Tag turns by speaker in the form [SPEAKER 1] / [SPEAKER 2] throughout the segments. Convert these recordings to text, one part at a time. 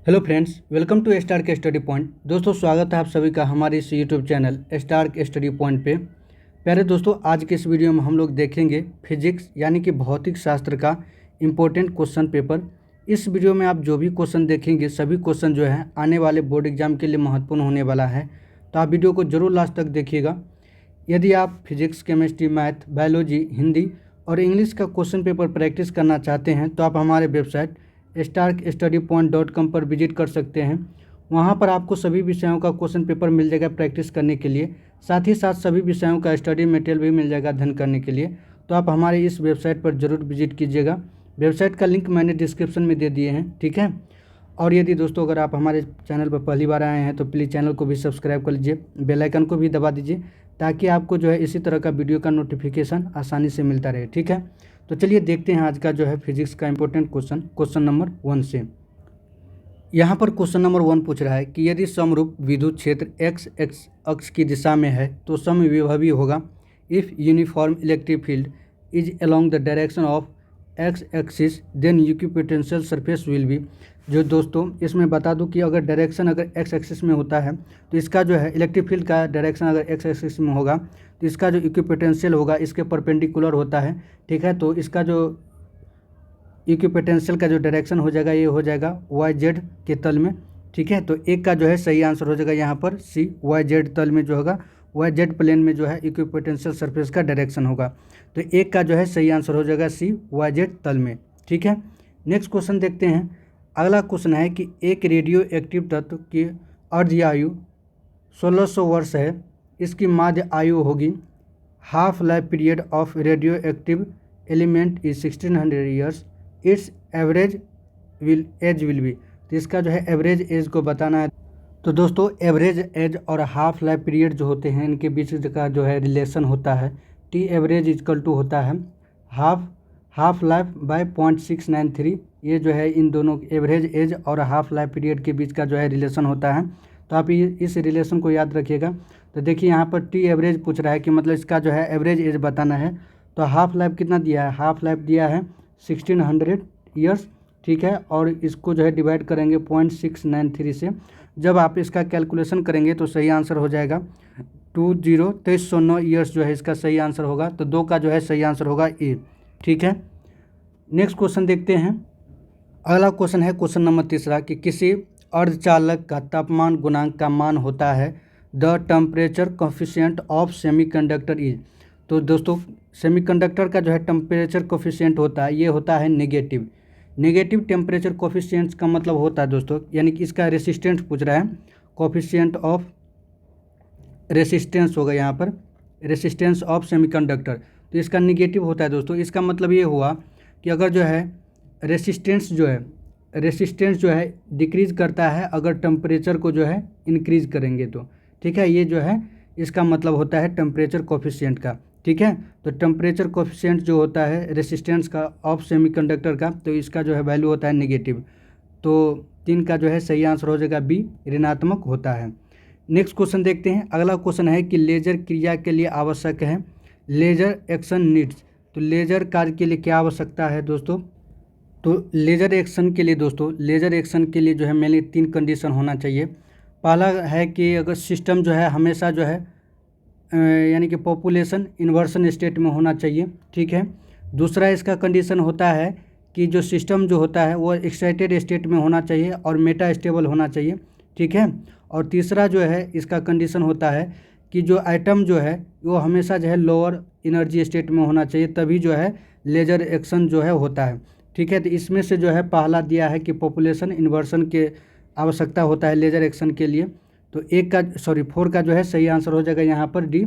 [SPEAKER 1] Hello friends, welcome to star K study point. दोस्तों, स्वागत है आप सभी का हमारे इस YouTube channel star K study point पे। प्यारे दोस्तों, आज के इस वीडियो में हम लोग देखेंगे फिजिक्स यानी कि भौतिक शास्त्र का इम्पोर्टेंट क्वेश्चन पेपर। इस वीडियो में आप जो भी क्वेश्चन देखेंगे सभी क्वेश्चन जो है आने वाले बोर्ड एग्जाम के लिए महत्वपूर्ण होने वाला है, तो आप वीडियो को जरूर लास्ट तक देखिएगा। यदि आप physics, chemistry, math, biology, Hindi और इंग्लिश का क्वेश्चन पेपर प्रैक्टिस करना चाहते हैं तो आप हमारे वेबसाइट starkstudypoint.com पर विजिट कर सकते हैं। वहां पर आपको सभी विषयों का क्वेश्चन पेपर मिल जाएगा प्रैक्टिस करने के लिए, साथ ही साथ सभी विषयों का स्टडी मटेरियल भी मिल जाएगा अध्ययन करने के लिए। तो आप हमारे इस वेबसाइट पर जरूर विजिट कीजिएगा। वेबसाइट का लिंक मैंने डिस्क्रिप्शन में दे दिए हैं, ठीक है। और यदि दोस्तों अगर आप हमारे चैनल पर पहली बार आए हैं तो प्लीज़ चैनल को भी सब्सक्राइब कर लीजिए, बेल आइकन को भी दबा दीजिए ताकि आपको जो है इसी तरह का वीडियो का नोटिफिकेशन आसानी से मिलता रहे, ठीक है। तो चलिए देखते हैं आज का जो है फिजिक्स का इंपॉर्टेंट क्वेश्चन नंबर 1 से। यहाँ पर क्वेश्चन नंबर 1 पूछ रहा है कि यदि समरूप विद्युत क्षेत्र x अक्ष की दिशा में है तो समविभवी होगा। If uniform electric field is along the direction of x axis then equipotential surface will be. जो दोस्तों इसमें बता दूं कि अगर डायरेक्शन अगर x एक्सिस में होता है तो इसका जो है इलेक्ट्रिक फील्ड का डायरेक्शन अगर x एक्सिस में होगा तो इसका जो इक्विपोटेंशियल होगा इसके परपेंडिकुलर होता है, ठीक है। तो इसका जो इक्विपोटेंशियल का जो डायरेक्शन हो जाएगा ये हो जाएगा YZ के तल में, ठीक है। तो एक का जो है सही आंसर हो जाएगा यहाँ पर C, YZ तल में जो होगा YZ प्लेन में जो है इक्विपोटेंशियल सरफेस का डायरेक्शन होगा। तो एक का जो है सही आंसर हो जाएगा C, YZ तल में, ठीक है। नेक्स्ट क्वेश्चन देखते हैं। अगला क्वेश्चन है कि एक रेडियो एक्टिव तत्व की अर्ध आयु 1600 वर्ष है। इसकी माध्य आयु होगी half life period of radio active element is 1600 years. It's average age will be. तो इसका जो है एवरेज एज को बताना है। तो दोस्तों एवरेज एज और हाफ लाइफ पीरियड जो होते हैं इनके बीच का जो है रिलेशन होता है टी एवरेज इक्वल टू होता है हाफ लाइफ बाय 0.693। ये जो है इन दोनों एवरेज एज और हाफ लाइफ पीरियड के बीच का जो है रिलेशन होता है। तो आप इस रिलेशन को याद रखिएगा। तो देखिए यहाँ पर टी एवरेज पूछ रहा है कि मतलब इसका जो है एवरेज एज बताना है। तो हाफ लाइफ कितना दिया है, हाफ लाइफ दिया है 1600 ईयर्स, ठीक है। और इसको जो है डिवाइड करेंगे 0.693 से। जब आप इसका कैलकुलेशन करेंगे तो सही आंसर हो जाएगा 2309 ईयर्स जो है इसका सही आंसर होगा। तो 2 का जो है सही आंसर होगा ए, ठीक है। नेक्स्ट क्वेश्चन देखते हैं। अगला क्वेश्चन है क्वेश्चन नंबर 3 कि किसी अर्धचालक का तापमान गुणांक का मान होता है the temperature coefficient of semiconductor is. तो दोस्तों सेमीकंडक्टर का जो है टेम्परेचर कोफिशिएंट होता है ये होता है नेगेटिव टेम्परेचर कोफिशिएंट का मतलब होता है दोस्तों, यानी कि इसका रेसिस्टेंस पूछ रहा है, कोफिशिएंट ऑफ रेसिस्टेंस होगा यहाँ पर, रेसिस्टेंस ऑफ सेमीकंडक्टर। तो इसका निगेटिव होता है दोस्तों। इसका मतलब ये हुआ कि अगर जो है रेसिस्टेंस जो है डिक्रीज़ करता है अगर टेम्परेचर को जो है इंक्रीज़ करेंगे तो, ठीक है। ये जो है इसका मतलब होता है टेम्परेचर कोफिशिएंट का, ठीक है। तो टेम्परेचर कोफिशिएंट जो होता है रेसिस्टेंस का ऑफ सेमीकंडक्टर का, तो इसका जो है वैल्यू होता है नेगेटिव। तो 3 का जो है सही आंसर हो जाएगा बी, ऋणात्मक होता है। नेक्स्ट क्वेश्चन देखते हैं। अगला क्वेश्चन है कि लेजर क्रिया के लिए आवश्यक है लेजर एक्शन नीड्स। तो लेजर कार्य के लिए क्या आवश्यकता है दोस्तों? तो लेजर एक्शन के लिए जो है मेनली 3 कंडीशन होना चाहिए। पहला है कि अगर सिस्टम जो है हमेशा जो है यानी कि पॉपुलेशन इन्वर्सन स्टेट में होना चाहिए, ठीक है। दूसरा इसका कंडीशन होता है कि जो सिस्टम जो होता है वो एक्साइटेड स्टेट में होना चाहिए और मेटा स्टेबल होना चाहिए, ठीक है। और तीसरा जो है इसका कंडीशन होता है कि जो आइटम जो है वो हमेशा जो है लोअर एनर्जी स्टेट में होना चाहिए, तभी जो है लेजर एक्शन जो है होता है, ठीक है। तो इसमें से जो है पहला दिया है कि पॉपुलेशन इन्वर्सन के आवश्यकता होता है लेजर एक्शन के लिए। तो 4 का जो है सही आंसर हो जाएगा यहाँ पर डी,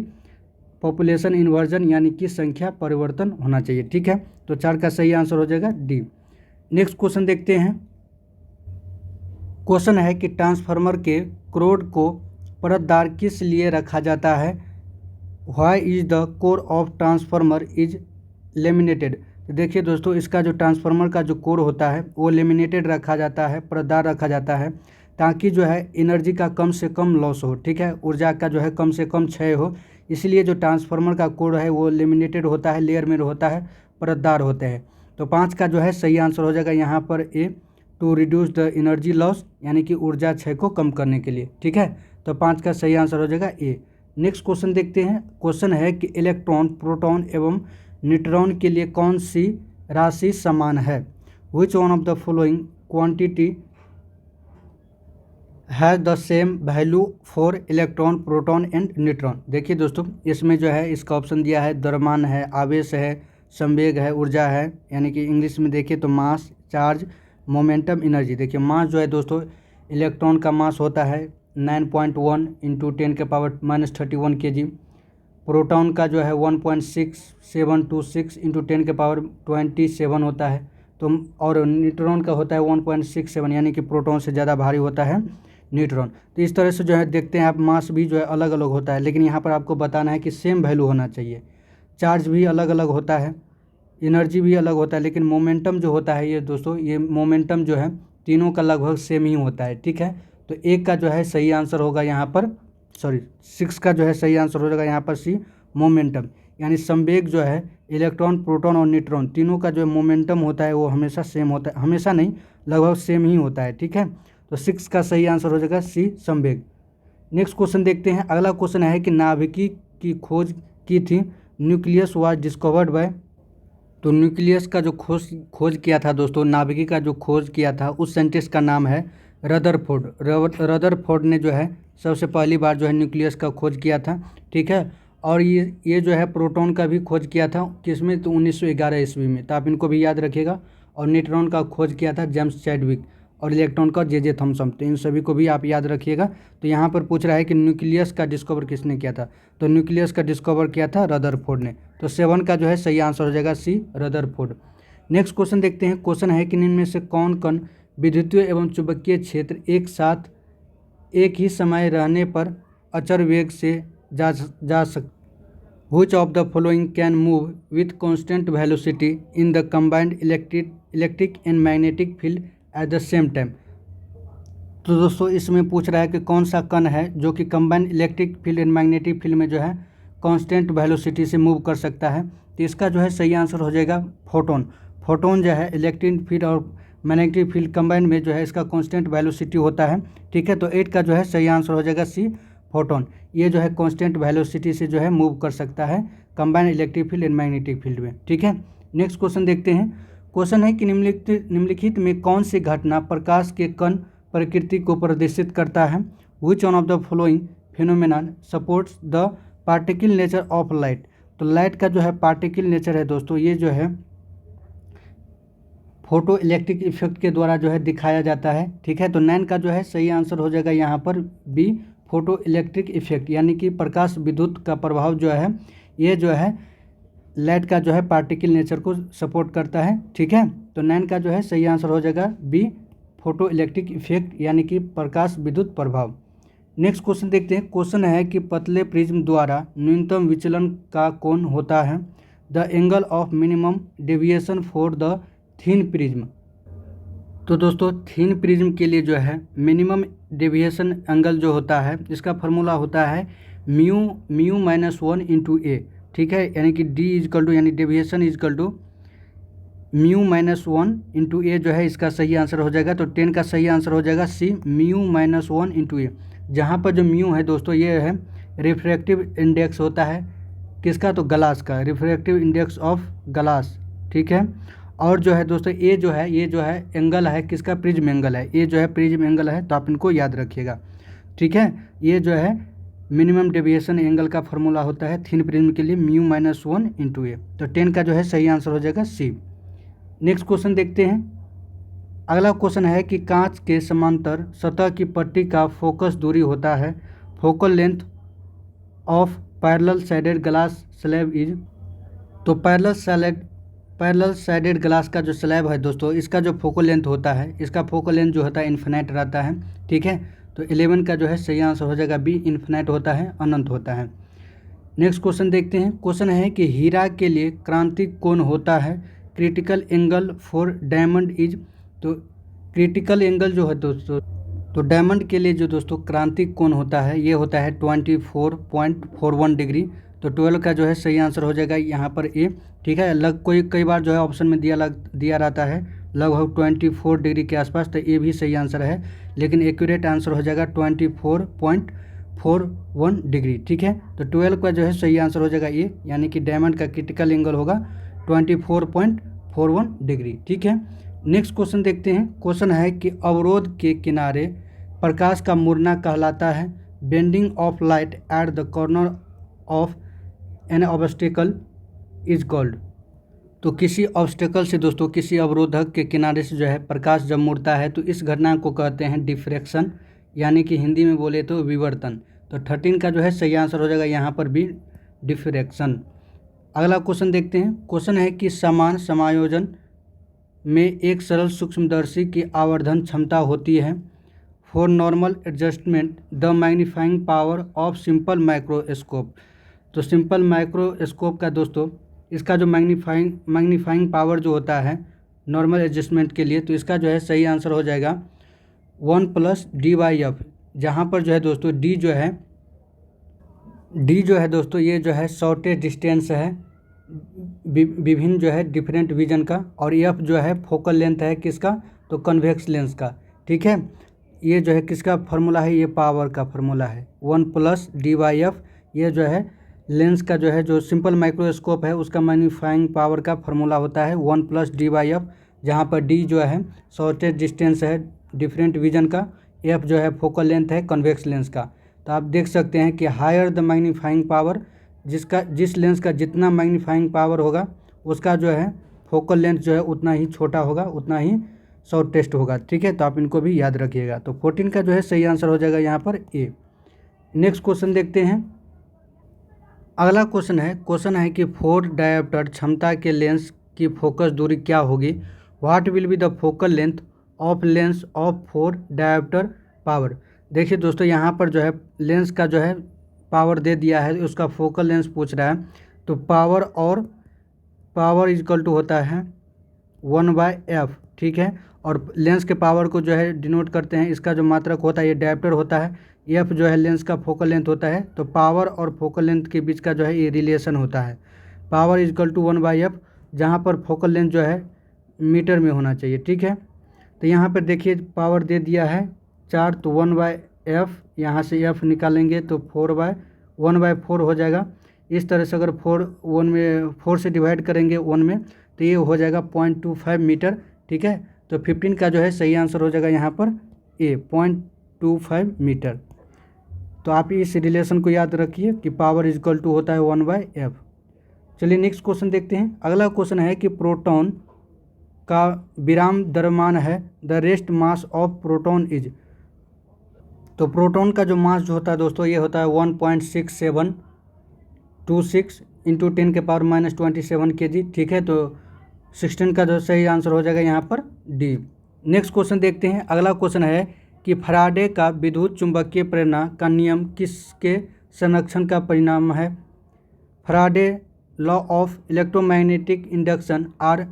[SPEAKER 1] पॉपुलेशन इन्वर्जन यानी कि संख्या परिवर्तन होना चाहिए, ठीक है। तो 4 का सही आंसर हो जाएगा डी। नेक्स्ट क्वेश्चन देखते हैं। क्वेश्चन है कि ट्रांसफार्मर के क्रोड को परतदार किस लिए रखा जाता है। Why is the core of transformer is laminated. तो देखिए दोस्तों इसका जो ट्रांसफार्मर का जो कोर होता है वो लेमिनेटेड रखा जाता है, परतदार रखा जाता है, ताकि जो है एनर्जी का कम से कम लॉस हो, ठीक है, ऊर्जा का जो है कम से कम क्षय हो। इसलिए जो ट्रांसफार्मर का कोर है वो लेमिनेटेड होता है, लेयर में होता है, परतदार होते हैं। तो 5 का जो है सही आंसर हो जाएगा यहाँ पर a, to reduce the energy loss, यानी कि ऊर्जा क्षय को कम करने के लिए। ठीक है, तो 5 का सही आंसर हो जाएगा ए। नेक्स्ट क्वेश्चन देखते हैं। क्वेश्चन है कि इलेक्ट्रॉन, प्रोटॉन एवं न्यूट्रॉन के लिए कौन सी राशि समान है? Which one of the following quantity has the same value for electron, proton and neutron? देखिए दोस्तों, इसमें जो है इसका ऑप्शन दिया है द्रव्यमान है, आवेश है, संवेग है, ऊर्जा है, यानी कि इंग्लिश में देखिए तो मास, चार्ज, मोमेंटम, एनर्जी। देखिए मास जो है दोस्तों, इलेक्ट्रॉन का मास होता है 9.1 इंटू 10⁻³ kg। प्रोटॉन का जो है 1.6726 इंटू 10⁻27 होता है। तो और न्यूट्रॉन का होता है 1.67, यानी कि प्रोटॉन से ज़्यादा भारी होता है न्यूट्रॉन। तो इस तरह से जो है देखते हैं आप, मास भी जो है अलग अलग होता है, लेकिन यहाँ पर आपको बताना है कि सेम वैल्यू होना चाहिए। चार्ज भी अलग अलग होता है, एनर्जी भी अलग होता है, लेकिन मोमेंटम जो होता है ये दोस्तों, ये मोमेंटम जो है तीनों का लगभग सेम ही होता है। ठीक है, तो एक का जो है सही आंसर होगा यहाँ पर, 6 का जो है सही आंसर हो जाएगा यहाँ पर सी, मोमेंटम। यानी संवेग जो है इलेक्ट्रॉन, प्रोटॉन और न्यूट्रॉन तीनों का जो मोमेंटम होता है वो हमेशा सेम होता है, हमेशा नहीं, लगभग सेम ही होता है। ठीक है, तो 6 का सही आंसर हो जाएगा सी, संवेग। नेक्स्ट क्वेश्चन देखते हैं। अगला क्वेश्चन है कि नाभिकी की खोज की थी, न्यूक्लियस वाज डिस्कवर्ड बाय। तो न्यूक्लियस का जो खोज किया था दोस्तों, नाभिकी का जो खोज किया था, उस साइंटिस्ट का नाम है रदरफोर्ड। रदरफोर्ड ने जो है सबसे पहली बार जो है न्यूक्लियस का खोज किया था। ठीक है, और ये जो है प्रोटॉन का भी खोज किया था, किसमें? तो 1911 ईस्वी में। तो आप इनको भी याद रखिएगा। और न्यूट्रॉन का खोज किया था जेम्स चैडविक, और इलेक्ट्रॉन का जे थॉमसन। तो इन सभी को भी आप याद रखिएगा। तो यहाँ पर पूछ रहा है कि न्यूक्लियस का डिस्कवर किसने किया था? तो न्यूक्लियस का डिस्कवर किया था रदरफोर्ड ने। तो 7 का जो है सही आंसर हो जाएगा सी, रदरफोर्ड। नेक्स्ट क्वेश्चन देखते हैं। क्वेश्चन है कि निम्न में से कौन कण विद्युतीय एवं चुंबकीय क्षेत्र एक साथ एक ही समय रहने पर अचर वेग से जा सक Which of the following can move with constant velocity in the combined electric and magnetic field at the same time? तो दोस्तों इसमें पूछ रहा है कि कौन सा कण है जो कि combined electric field and magnetic field में जो है कांस्टेंट वेलोसिटी से मूव कर सकता है। तो इसका जो है सही आंसर हो जाएगा फोटोन। फोटोन जो है इलेक्ट्रिक फील्ड और मैग्नेटिक फील्ड कंबाइंड में जो है इसका कांस्टेंट वेलोसिटी होता है। ठीक है, तो 8 का जो है सही आंसर हो जाएगा सी, फोटोन। ये जो है कांस्टेंट वेलोसिटी से जो है मूव कर सकता है combined electric field and magnetic field में। ठीक है, नेक्स्ट क्वेश्चन देखते हैं। क्वेश्चन है कि निम्नलिखित में कौन सी घटना प्रकाश के कण प्रकृति को प्रदर्शित करता है? Which one of the following phenomena supports the particle nature of light? तो लाइट का जो है पार्टिकल नेचर है दोस्तों, ये जो है फोटो इलेक्ट्रिक इफेक्ट के द्वारा जो है दिखाया जाता है। ठीक है, तो 9 का जो है सही आंसर हो जाएगा यहाँ पर बी, फोटो इलेक्ट्रिक इफेक्ट, यानी कि प्रकाश विद्युत का प्रभाव जो है ये जो है लाइट का जो है पार्टिकल नेचर को सपोर्ट करता है। ठीक है, तो 9 का जो है सही आंसर हो जाएगा बी, फोटो इलेक्ट्रिक इफेक्ट, यानी कि प्रकाश विद्युत प्रभाव। नेक्स्ट क्वेश्चन देखते हैं। क्वेश्चन है कि पतले प्रिज्म द्वारा न्यूनतम विचलन का कोण होता है? The angle of minimum deviation for the thin prism. तो दोस्तों थिन प्रिज्म के लिए जो है मिनिमम डेविएशन एंगल जो होता है, इसका फार्मूला होता है म्यू -1 इंटू ए। ठीक है, यानी कि डी इजकल टू, यानी deviation is equal to mu -1 into A जो है इसका सही आंसर हो जाएगा। तो 10 का सही आंसर हो जाएगा सी, म्यू -1 इंटू ए। जहाँ पर जो म्यू है दोस्तों ये है रिफ्रैक्टिव इंडेक्स होता है किसका? तो ग्लास का, रिफ्रैक्टिव इंडेक्स ऑफ ग्लास। ठीक है, और जो है दोस्तों ए जो है ये जो है एंगल है किसका? प्रिज्म एंगल है। ये जो है प्रिज्म एंगल है, तो आप इनको याद रखिएगा। ठीक है, ये जो है मिनिमम डेविएशन एंगल का फार्मूला होता है थिन प्रिज्म के लिए म्यू -1 इंटू ए। तो 10 का जो है सही आंसर हो जाएगा सी। नेक्स्ट क्वेश्चन देखते हैं। अगला क्वेश्चन है कि कांच के समांतर सतह की पट्टी का फोकस दूरी होता है focal length of parallel sided glass slab is. तो पैरेलल साइडेड ग्लास का जो स्लैब है दोस्तों, इसका जो फोकल लेंथ होता है, इसका फोकल लेंथ जो होता है इन्फिनाइट रहता है। ठीक है, तो 11 का जो है सही आंसर हो जाएगा बी, इन्फिनाइट होता है, अनंत होता है। नेक्स्ट क्वेश्चन देखते हैं। क्वेश्चन है कि हीरा के लिए क्रांतिक कोण होता है critical angle for diamond is. तो क्रिटिकल एंगल जो है दोस्तों, तो डायमंड के लिए जो दोस्तों क्रांतिक कोण होता है ये होता है 24.41 डिग्री। तो 12 का जो है सही आंसर हो जाएगा यहाँ पर ए। ठीक है, कई बार जो है ऑप्शन में दिया रहता है लगभग 24 डिग्री के आसपास, तो ये भी सही आंसर है, लेकिन एक्यूरेट आंसर हो जाएगा 24.41 डिग्री। ठीक है, तो 12 का जो है सही आंसर हो जाएगा ये, यानी कि डायमंड का क्रिटिकल एंगल होगा 24.41 डिग्री। ठीक है, नेक्स्ट क्वेश्चन देखते हैं। क्वेश्चन है कि अवरोध के किनारे प्रकाश का मुड़ना कहलाता है bending of light at the corner of N obstacle is called. तो किसी ऑब्स्टेकल से दोस्तों, किसी अवरोधक के किनारे से जो है प्रकाश जब मुड़ता है तो इस घटना को कहते हैं डिफ्रैक्शन, यानी कि हिंदी में बोले तो विवर्तन। तो 13 का जो है सही आंसर हो जाएगा यहाँ पर भी डिफ्रैक्शन। अगला क्वेश्चन देखते हैं। क्वेश्चन है कि समान समायोजन में एक सरल सूक्ष्मदर्शी की आवर्धन क्षमता होती है। For normal adjustment the magnifying power of simple microscope. तो सिंपल माइक्रोस्कोप का दोस्तों, इसका जो मैग्नीफाइंग पावर जो होता है नॉर्मल एडजस्टमेंट के लिए, तो इसका जो है सही आंसर हो जाएगा 1+d/f, जहाँ पर जो है दोस्तों d जो है दोस्तों, ये जो है शॉर्टेस्ट डिस्टेंस है विभिन्न जो है डिफरेंट विजन का, और एफ जो है फोकल लेंथ है किसका, तो कन्वेक्स लेंस का। ठीक है, ये जो है किसका फार्मूला है, ये पावर का फार्मूला है 1+d/f। ये जो है लेंस का जो है जो सिंपल माइक्रोस्कोप है उसका मैग्नीफाइंग पावर का फार्मूला होता है 1+d/f, जहाँ पर d जो है शॉर्टेस्ट डिस्टेंस है डिफरेंट विजन का, f जो है फोकल लेंथ है कन्वेक्स लेंस का। तो आप देख सकते हैं कि हायर द मैग्नीफाइंग पावर, जिस लेंस का जितना मैग्नीफाइंग पावर होगा उसका जो है फोकल लेंथ जो है उतना ही छोटा होगा, उतना ही शॉर्टेस्ट होगा। ठीक है, तो आप इनको भी याद रखिएगा। तो 14 का जो है सही आंसर हो जाएगा यहाँ पर ए। नेक्स्ट क्वेश्चन देखते हैं। अगला क्वेश्चन है कि 4 डायोप्टर क्षमता के लेंस की फोकस दूरी क्या होगी। What will be the focal length of lens of 4 dioptre power. देखिए दोस्तों, यहाँ पर जो है लेंस का जो है पावर दे दिया है, उसका फोकल लेंस पूछ रहा है। तो पावर इक्वल टू होता है 1/f। ठीक है, और लेंस के पावर को जो है डिनोट करते हैं, इसका जो मात्रक होता है ये डायोप्टर होता है, एफ जो है लेंस का फोकल लेंथ होता है। तो पावर और फोकल लेंथ के बीच का जो है ये रिलेशन होता है, पावर इक्वल टू 1/f, जहाँ पर फोकल लेंथ जो है मीटर में होना चाहिए। ठीक है, तो यहाँ पर देखिए पावर दे दिया है 4, तो 1/f, यहाँ से f निकालेंगे तो 1/4 हो जाएगा। इस तरह से अगर 4 से डिवाइड करेंगे 1 में, तो ये हो जाएगा 0.25 मीटर। ठीक है, तो 15 का जो है सही आंसर हो जाएगा यहाँ पर ए, 0.25 मीटर। तो आप इस रिलेशन को याद रखिए कि पावर इक्वल टू होता है 1/f। चलिए नेक्स्ट क्वेश्चन देखते हैं। अगला क्वेश्चन है कि प्रोटॉन का विराम द्रव्यमान है the rest mass of proton is. तो प्रोटॉन का जो मास जो होता है दोस्तों, ये होता है 1.6726 इंटू 10⁻⁻27 kg। ठीक है, तो 16 का जो सही आंसर हो जाएगा यहाँ पर डी। नेक्स्ट क्वेश्चन देखते हैं। अगला क्वेश्चन है कि फैराडे का विद्युत चुंबकीय प्रेरणा का नियम किसके संरक्षण का परिणाम है। Faraday law of electromagnetic induction are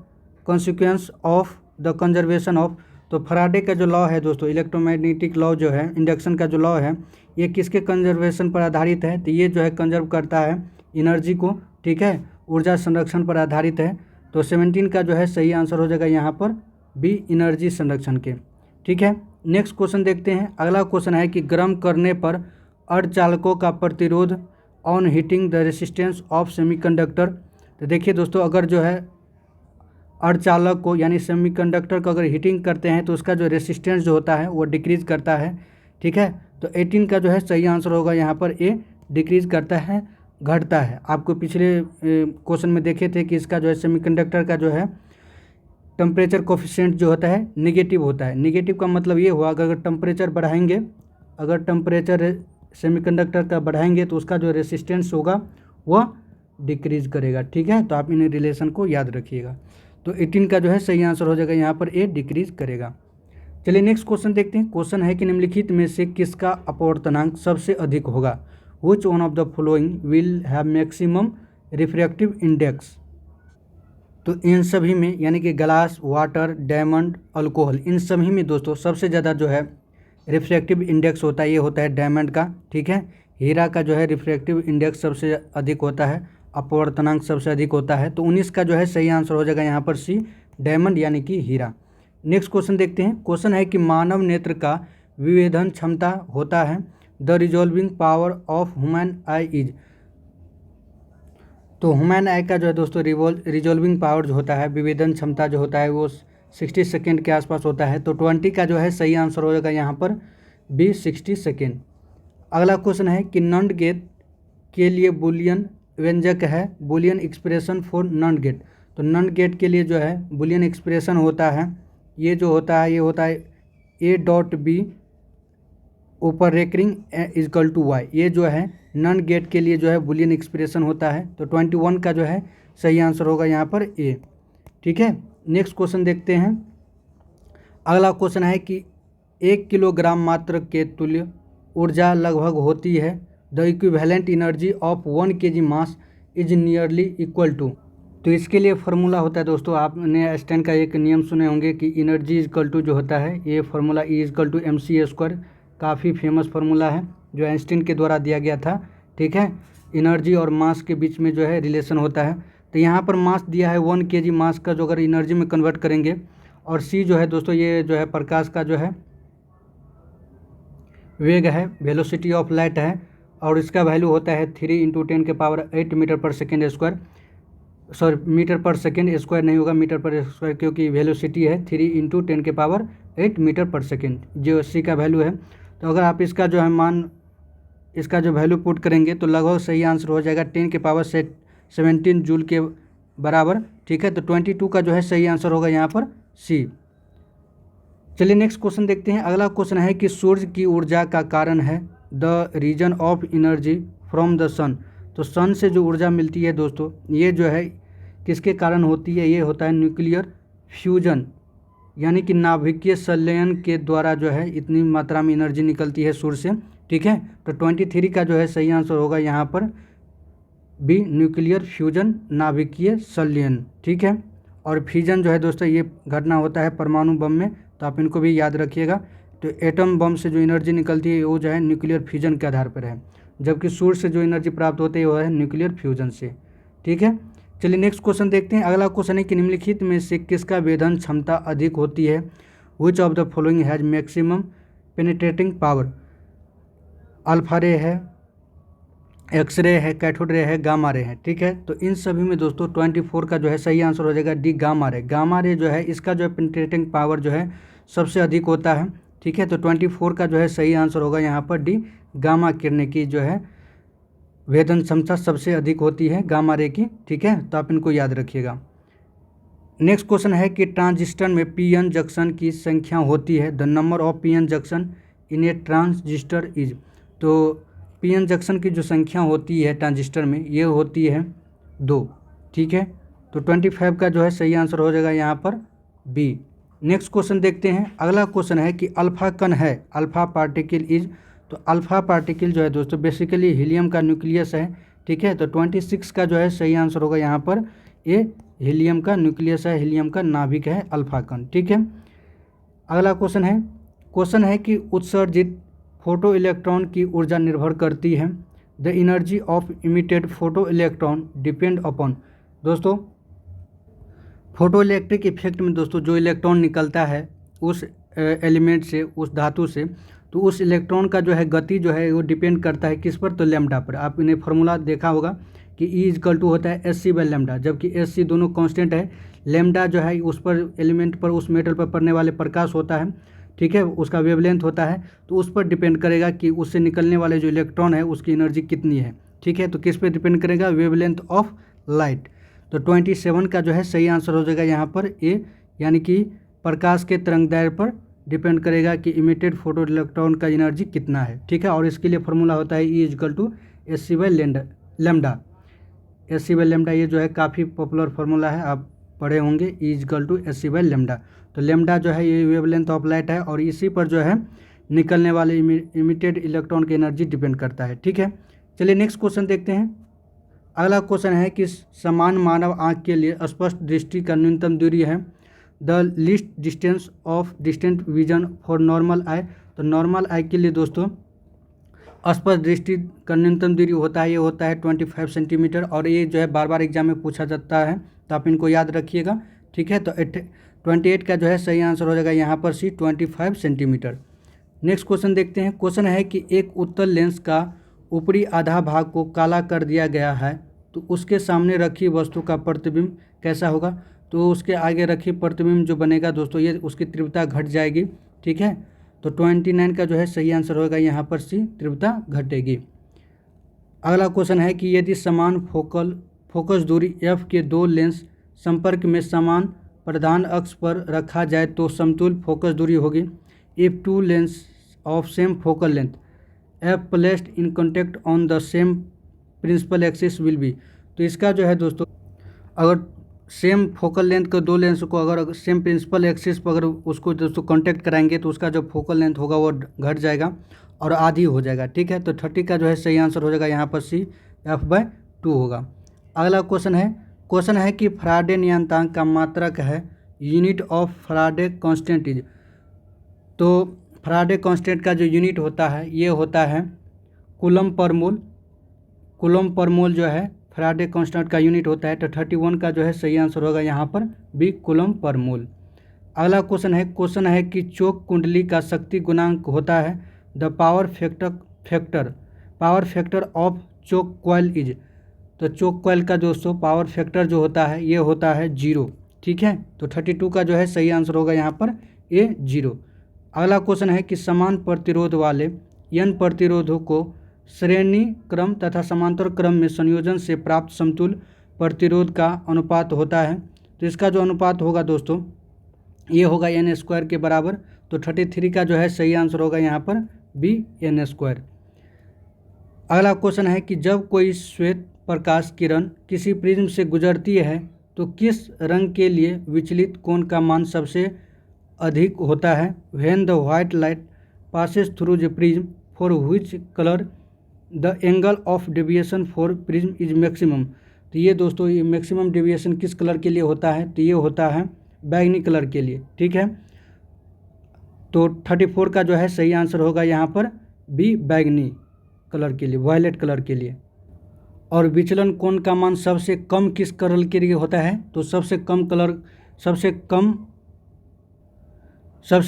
[SPEAKER 1] consequence of the conservation of. तो फैराडे का जो लॉ है दोस्तों, इलेक्ट्रोमैग्नेटिक लॉ जो है, इंडक्शन का जो लॉ है, ये किसके कंजर्वेशन पर आधारित है। तो ये जो है कंजर्व करता है एनर्जी को। ठीक है, ऊर्जा संरक्षण पर आधारित है। तो 17 का जो है सही आंसर हो जाएगा यहाँ पर बी, एनर्जी संरक्षण के। ठीक है, नेक्स्ट क्वेश्चन देखते हैं। अगला क्वेश्चन है कि गर्म करने पर अर्धचालकों का प्रतिरोध on heating the resistance of semiconductor. तो देखिए दोस्तों, अगर जो है अर्धचालक को यानी सेमीकंडक्टर को अगर हीटिंग करते हैं तो उसका जो रेसिस्टेंस जो होता है वो डिक्रीज़ करता है। ठीक है, तो 18 का जो है सही आंसर होगा यहाँ पर ए, डिक्रीज़ करता है, घटता है। आपको पिछले क्वेश्चन में देखे थे कि इसका जो है सेमीकंडक्टर का जो है टेम्परेचर कोफिशिएंट जो होता है निगेटिव होता है। निगेटिव का मतलब ये हुआ अगर टेम्परेचर बढ़ाएंगे, अगर टेम्परेचर सेमीकंडक्टर का बढ़ाएंगे तो उसका जो रेसिस्टेंस होगा वह डिक्रीज़ करेगा। ठीक है, तो आप इन रिलेशन को याद रखिएगा। तो 18 का जो है सही आंसर हो जाएगा यहाँ पर ए, डिक्रीज़ करेगा। चलिए नेक्स्ट क्वेश्चन देखते हैं। क्वेश्चन है कि निम्नलिखित में से किसका अपवर्तनांक सबसे अधिक होगा। Which one of the following will have maximum refractive index। तो इन सभी में यानी कि ग्लास, वाटर, डायमंड, अल्कोहल, इन सभी में दोस्तों सबसे ज़्यादा जो है रिफ्रैक्टिव इंडेक्स होता है ये होता है डायमंड का। ठीक है, हीरा का जो है रिफ्रैक्टिव इंडेक्स सबसे अधिक होता है, अपवर्तनांक सबसे अधिक होता है। तो 19 का जो है सही आंसर हो जाएगा यहाँ पर सी, डायमंड यानी कि हीरा। नेक्स्ट क्वेश्चन देखते हैं। क्वेश्चन है कि मानव नेत्र का विभेदन क्षमता होता है the resolving power of human I is. तो ह्यूमन आई का जो है दोस्तों रिजॉल्विंग पावर जो होता है, विभेदन क्षमता जो होता है वो 60 सेकेंड के आसपास होता है। तो 20 का जो है सही आंसर हो जाएगा यहाँ पर बी 60 सेकेंड। अगला क्वेश्चन है कि नॉट गेट के लिए बुलियन व्यंजक है Boolean expression for not gate. तो नॉट गेट के लिए जो है बुलियन एक्सप्रेशन होता है, ये जो होता है ये होता है ए डॉट बी ऊपर रेकरिंग इजकल टू वाई। ये जो है नॉट गेट के लिए जो है बुलियन एक्सप्रेशन होता है। तो 21 का जो है सही आंसर होगा यहाँ पर ए। ठीक है, नेक्स्ट क्वेश्चन देखते हैं। अगला क्वेश्चन है कि 1 किलोग्राम मात्र के तुल्य ऊर्जा लगभग होती है the equivalent energy of 1 kg mass is nearly equal to. तो इसके लिए फार्मूला होता है दोस्तों, आपने आइंस्टाइन का एक नियम सुने होंगे कि एनर्जी इजकल टू जो होता है ये formula E is equal to mc², काफ़ी फेमस फार्मूला है जो आइंस्टाइन के द्वारा दिया गया था। ठीक है, एनर्जी और मास के बीच में जो है रिलेशन होता है। तो यहाँ पर मास दिया है 1 kg मास का, जो अगर एनर्जी में कन्वर्ट करेंगे, और सी जो है दोस्तों ये जो है प्रकाश का जो है वेग है, वेलोसिटी ऑफ लाइट है, और इसका वैल्यू होता है 3 × 10⁸ मीटर पर सेकेंड स्क्वायर। सॉरी, मीटर पर सेकेंड स्क्वायर नहीं होगा, मीटर पर स्क्वायर, क्योंकि वेलोसिटी है 3 × 10⁸ मीटर पर सेकेंड जो सी का वैल्यू है। तो अगर आप इसका जो है मान इसका जो वैल्यू पुट करेंगे तो लगभग सही आंसर हो जाएगा 10⁻17 जूल के बराबर। ठीक है, तो 22 का जो है सही आंसर होगा यहाँ पर सी। चलिए नेक्स्ट क्वेश्चन देखते हैं। अगला क्वेश्चन है कि सूर्य की ऊर्जा का कारण है the reason of energy from the sun. तो सन से जो ऊर्जा मिलती है दोस्तों ये जो है किसके कारण होती है, ये होता है न्यूक्लियर फ्यूजन, यानी कि नाभिकीय संलयन के द्वारा जो है इतनी मात्रा में एनर्जी निकलती है सूर्य से। ठीक है, तो 23 का जो है सही आंसर होगा यहाँ पर बी न्यूक्लियर फ्यूजन, नाभिकीय संलयन। ठीक है, और फ्यूजन जो है दोस्तों ये घटना होता है परमाणु बम में, तो आप इनको भी याद रखिएगा। तो एटम बम से जो एनर्जी निकलती है वो जो है न्यूक्लियर फ्यूजन के आधार पर है, जबकि सूर्य से जो एनर्जी प्राप्त होती है वो है न्यूक्लियर फ्यूजन से। ठीक है, चलिए नेक्स्ट क्वेश्चन देखते हैं। अगला क्वेश्चन है कि निम्नलिखित में से किसका वेधन क्षमता अधिक होती है, which of the following has maximum penetrating power. Alpha रे है, एक्सरे है, कैथोड रे है, गामा रे है। ठीक है, तो इन सभी में दोस्तों 24 का जो है सही आंसर हो जाएगा D gamma ray. Gamma ray जो है इसका जो है पेनिट्रेटिंग पावर जो है सबसे अधिक होता है। ठीक है, तो 24 का जो है सही आंसर होगा यहाँ पर डी गामा किरण की जो है वेधन क्षमता सबसे अधिक होती है गामा रे की। ठीक है, तो आप इनको याद रखिएगा। नेक्स्ट क्वेश्चन है कि ट्रांजिस्टर में पीएन जंक्शन की संख्या होती है the number of PN junction in A transistor is. तो पीएन जंक्शन की जो संख्या होती है ट्रांजिस्टर में ये होती है 2। ठीक है, तो 25 का जो है सही आंसर हो जाएगा यहाँ पर बी। नेक्स्ट क्वेश्चन देखते हैं। अगला क्वेश्चन है कि अल्फा कण है, अल्फा पार्टिकल इज। तो अल्फा पार्टिकल जो है दोस्तों बेसिकली हीलियम का न्यूक्लियस है। ठीक है, तो 26 का जो है सही आंसर होगा यहाँ पर ए, हीलियम का न्यूक्लियस है, हीलियम का नाभिक है अल्फा कण। ठीक है, अगला क्वेश्चन है कि उत्सर्जित फोटो इलेक्ट्रॉन की ऊर्जा निर्भर करती है the energy of emitted photo electron depend upon. दोस्तों फोटो इलेक्ट्रिक इफेक्ट में दोस्तों जो इलेक्ट्रॉन निकलता है उस एलिमेंट से, उस धातु से, तो उस इलेक्ट्रॉन का जो है गति जो है वो डिपेंड करता है किस पर, तो लैम्डा पर। आपने फार्मूला देखा होगा कि E इजकल टू होता है SC/λ, जबकि SC दोनों कांस्टेंट है, लैम्डा जो है उस पर एलिमेंट पर, उस मेटल पर पड़ने वाले प्रकाश होता है। ठीक है, उसका वेवलेंथ होता है, तो उस पर डिपेंड करेगा कि उससे निकलने वाले जो इलेक्ट्रॉन है उसकी एनर्जी कितनी है। ठीक है, तो किस पे डिपेंड करेगा, वेवलेंथ ऑफ लाइट। तो 27 का जो है सही आंसर हो जाएगा यहाँ पर ए, यानी कि प्रकाश के तरंगदैर्घ्य पर डिपेंड करेगा कि इमिटेड फोटो इलेक्ट्रॉन का एनर्जी कितना है। ठीक है, और इसके लिए फार्मूला होता है E is equal to SC/λ। SC/λ ये जो है काफ़ी पॉपुलर फार्मूला है, आप पढ़े होंगे, E इजकल टू SC/λ। तो लैम्डा जो है ये वेवलेंथ ऑफ लाइट है, और इसी पर जो है निकलने वाले इमिटेड इलेक्ट्रॉन की एनर्जी डिपेंड करता है। ठीक है, चलिए नेक्स्ट क्वेश्चन देखते हैं। अगला क्वेश्चन है कि समान मानव आँख के लिए स्पष्ट दृष्टि का न्यूनतम दूरी है the least distance of distant vision for normal eye. तो नॉर्मल आई के लिए दोस्तों स्पष्ट दृष्टि का न्यूनतम दूरी होता है, ये होता है 25 सेंटीमीटर, और ये जो है बार बार एग्जाम में पूछा जाता है, तो आप इनको याद रखिएगा। ठीक है, 28 का जो है सही आंसर हो जाएगा यहाँ पर सी 25 सेंटीमीटर। नेक्स्ट क्वेश्चन देखते हैं। क्वेश्चन है कि एक उत्तल लेंस का ऊपरी आधा भाग को काला कर दिया गया है तो उसके सामने रखी वस्तु का प्रतिबिंब कैसा होगा। तो उसके आगे रखी प्रतिबिंब जो बनेगा दोस्तों ये उसकी तीव्रता घट जाएगी, ठीक है। तो 29 का जो है सही आंसर होगा यहाँ पर सी, तीव्रता घटेगी। अगला क्वेश्चन है कि यदि समान फोकस दूरी f के दो लेंस संपर्क में समान प्रधान अक्ष पर रखा जाए तो समतुल्य फोकस दूरी होगी। If two lens of same focal length f placed in contact on the same principal axis will be. तो इसका जो है दोस्तों अगर सेम फोकल लेंथ के दो लेंस को अगर सेम प्रिंसिपल एक्सिस पर अगर उसको दोस्तों कांटेक्ट कराएंगे तो उसका जो फोकल लेंथ होगा वो घट जाएगा और आधी हो जाएगा, ठीक है। तो 30 का जो है सही आंसर हो जाएगा यहाँ पर सी, f/2 होगा। अगला क्वेश्चन है कि फैराडे नियतांक का मात्रक है unit of Faraday constant is. तो फैराडे कांस्टेंट का जो यूनिट होता है ये होता है कूलम पर मोल। कूलम पर मोल जो है फैराडे कांस्टेंट का यूनिट होता है। तो 31 का जो है सही आंसर होगा यहाँ पर बी, कूलम पर मोल। अगला क्वेश्चन है कि चोक कुंडली का शक्ति गुणांक होता है the power factor of choke coil is. तो चोक कॉइल का दोस्तों पावर फैक्टर जो होता है ये होता है 0, ठीक है। तो 32 का जो है सही आंसर होगा यहाँ पर ए, 0। अगला क्वेश्चन है कि समान प्रतिरोध वाले n प्रतिरोधों को श्रेणी क्रम तथा समांतर क्रम में संयोजन से प्राप्त समतुल्य प्रतिरोध का अनुपात होता है। तो इसका जो अनुपात होगा दोस्तों ये होगा n² के बराबर। तो 33 का जो है सही आंसर होगा यहाँ पर बी, n²। अगला क्वेश्चन है कि जब कोई श्वेत प्रकाश किरण किसी प्रिज्म से गुजरती है तो किस रंग के लिए विचलित कोण का मान सबसे अधिक होता है। When the white light passes through the prism for which colour the angle of deviation for prism is maximum. तो ये दोस्तों ये मैक्सिमम डेविएशन किस कलर के लिए होता है। तो ये होता है बैगनी कलर के लिए, ठीक है। तो 34 का जो है सही आंसर होगा यहाँ पर बी, बैगनी कलर के लिए, वायलेट कलर के लिए। और विचलन कोण का मान सबसे कम किस कलर के लिए होता है। तो सबसे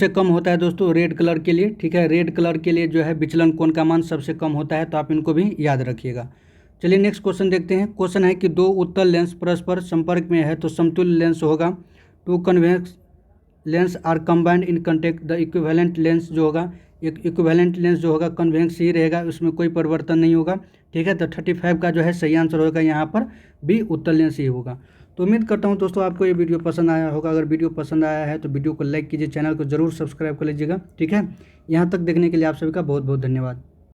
[SPEAKER 1] कम होता है दोस्तों रेड कलर के लिए, ठीक है। रेड कलर के लिए जो है विचलन कोण का मान सबसे कम होता है। तो आप इनको भी याद रखिएगा। चलिए नेक्स्ट क्वेश्चन देखते हैं। क्वेश्चन है कि दो उत्तल लेंस परस्पर संपर्क में है तो समतुल्य लेंस होगा। Two convex lens are combined in contact the equivalent lens जो होगा इक्विवेलेंट लेंस जो होगा कन्वेक्स ही रहेगा, उसमें कोई परिवर्तन नहीं होगा, ठीक है। तो 35 का जो है सही आंसर होगा यहाँ पर बी, उत्तल लेंस ही होगा। तो उम्मीद करता हूँ दोस्तों आपको ये वीडियो पसंद आया होगा। अगर वीडियो पसंद आया है तो वीडियो को लाइक कीजिए, चैनल को जरूर सब्सक्राइब कर लीजिएगा, ठीक है। यहाँ तक देखने के लिए आप सभी का बहुत बहुत धन्यवाद।